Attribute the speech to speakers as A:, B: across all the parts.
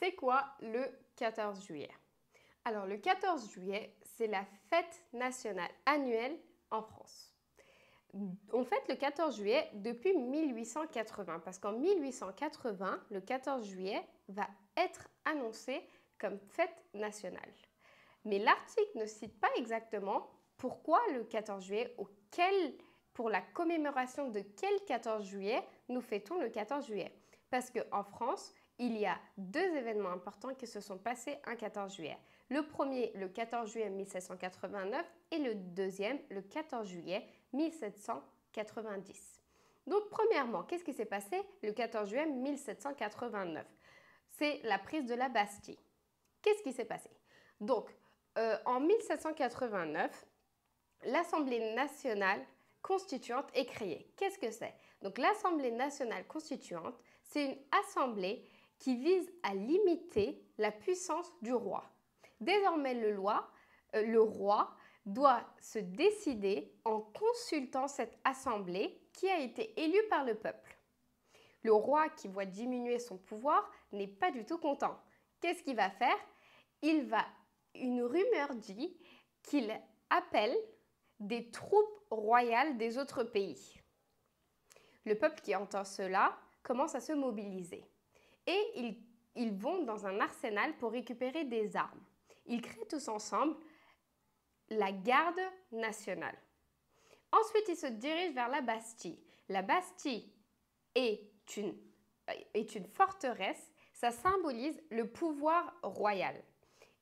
A: C'est quoi le 14 juillet? Alors le 14 juillet, c'est la fête nationale annuelle en France. On fête le 14 juillet depuis 1880 parce qu'en 1880, le 14 juillet va être annoncé comme fête nationale. Mais l'article ne cite pas exactement pourquoi le 14 juillet, pour la commémoration de quel 14 juillet nous fêtons le 14 juillet. Parce qu'en France, il y a deux événements importants qui se sont passés un 14 juillet. Le premier, le 14 juillet 1789 et le deuxième, le 14 juillet 1790. Donc, premièrement, qu'est-ce qui s'est passé le 14 juillet 1789? C'est la prise de la Bastille. Qu'est-ce qui s'est passé? Donc, en 1789, l'Assemblée nationale constituante est créée. Qu'est-ce que c'est? Donc, l'Assemblée nationale constituante, c'est une assemblée qui vise à limiter la puissance du roi. Désormais, le roi doit se décider en consultant cette assemblée qui a été élue par le peuple. Le roi qui voit diminuer son pouvoir n'est pas du tout content. Qu'est-ce qu'il va faire? Une rumeur dit qu'il appelle des troupes royales des autres pays. Le peuple qui entend cela commence à se mobiliser et ils vont dans un arsenal pour récupérer des armes. Ils créent tous ensemble la garde nationale. Ensuite, ils se dirigent vers la Bastille. La Bastille est une forteresse, ça symbolise le pouvoir royal.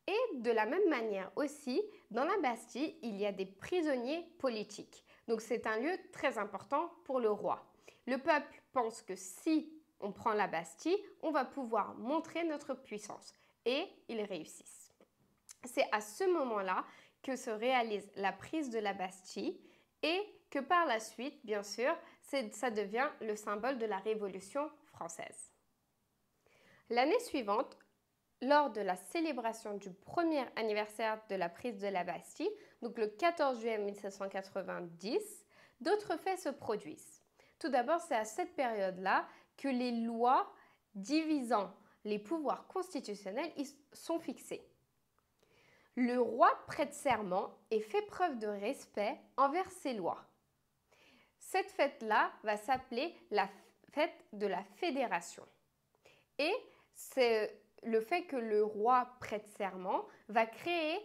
A: Et de la même manière aussi, dans la Bastille, il y a des prisonniers politiques. Donc c'est un lieu très important pour le roi. Le peuple pense que si on prend la Bastille, on va pouvoir montrer notre puissance. Et ils réussissent. C'est à ce moment-là que se réalise la prise de la Bastille et que par la suite, bien sûr, ça devient le symbole de la Révolution française. L'année suivante, lors de la célébration du premier anniversaire de la prise de la Bastille, donc le 14 juillet 1790, d'autres faits se produisent. Tout d'abord, c'est à cette période-là que les lois divisant les pouvoirs constitutionnels sont fixées. Le roi prête serment et fait preuve de respect envers ses lois. Cette fête-là va s'appeler la fête de la Fédération. Et c'est le fait que le roi prête serment va créer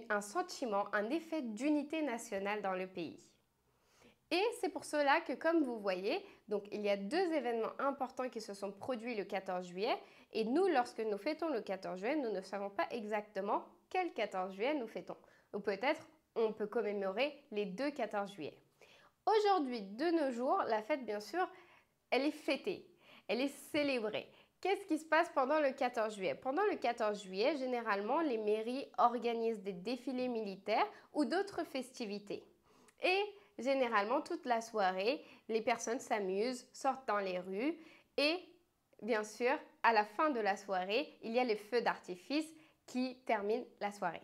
A: un sentiment, un effet d'unité nationale dans le pays. Et c'est pour cela que, comme vous voyez, donc il y a deux événements importants qui se sont produits le 14 juillet. Et nous, lorsque nous fêtons le 14 juillet, nous ne savons pas exactement quel 14 juillet nous fêtons. Ou peut-être on peut commémorer les deux 14 juillet. Aujourd'hui, de nos jours, la fête, bien sûr, elle est fêtée, elle est célébrée. Qu'est-ce qui se passe pendant le 14 juillet? Pendant le 14 juillet, généralement, les mairies organisent des défilés militaires ou d'autres festivités. Et généralement, toute la soirée, les personnes s'amusent, sortent dans les rues et, bien sûr, à la fin de la soirée, il y a les feux d'artifice qui terminent la soirée.